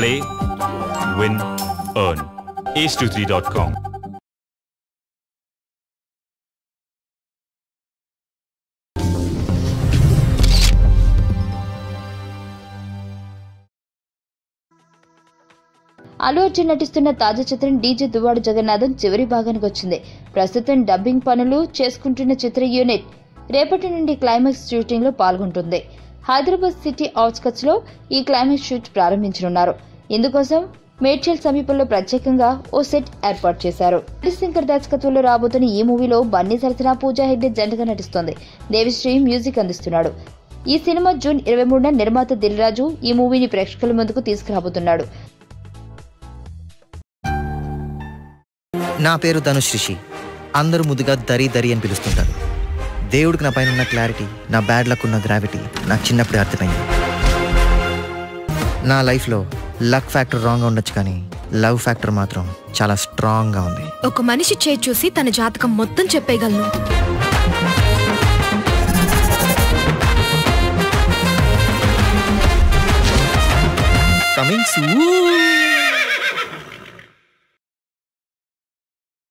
Play, win, earn. ace23.com. Allu Arjun నటిస్తున్న తాజా చిత్రం డీజే దువ్వాడు జగన్నాథం చివరి భాగానికి వచ్చింది. ప్రస్తుతం డబ్బింగ్ పనులు చేసుకుంటున్న చిత్ర యూనిట్ రేపటి నుండి క్లైమాక్స్ షూటింగ్ లో పాల్గొంటుంది. హైదరాబాద్ సిటీ అవుట్స్కట్స్ లో ఈ క్లైమాక్స్ షూట్ ప్రారంభించనున్నారు. ఇందుకోసం మేడ్చల్ సమీపంలో ప్రత్యేకంగా ఓ సెట్ ఏర్పాటు చేశారు. హరిశంకర్ దర్శకత్వంలో రాబోతున్న ఈ మూవీలో బన్నీ సరసన పూజా హెగ్డే జంటగా నటిస్తోంది. దేవిశ్రీ మ్యూజిక్ అందిస్తున్నాడు. ఈ సినిమా జూన్ 23న నిర్మాత దిల్ రాజు ఈ మూవీని ప్రేక్షకుల ముందుకు తీసుకురాబోతున్నాడు. నా పేరు ధనుష్ రిషి. అందరూ ముద్దుగా దరి దరి అని పిలుస్తుంటారు. దేవుడికి నా పైన ఉన్న క్లారిటీ, నా బ్యాడ్ లక్ ఉన్న గ్రావిటీ నాకు చిన్నప్పుడే అర్థమైంది. నా లైఫ్లో లక్ ఫ్యాక్టర్ రాంగ్గా ఉండొచ్చు, కానీ లవ్ ఫ్యాక్టర్ మాత్రం చాలా స్ట్రాంగ్గా ఉంది. ఒక మనిషి చేయి చూసి తన జాతకం మొత్తం చెప్పేయగలను. Coming soon.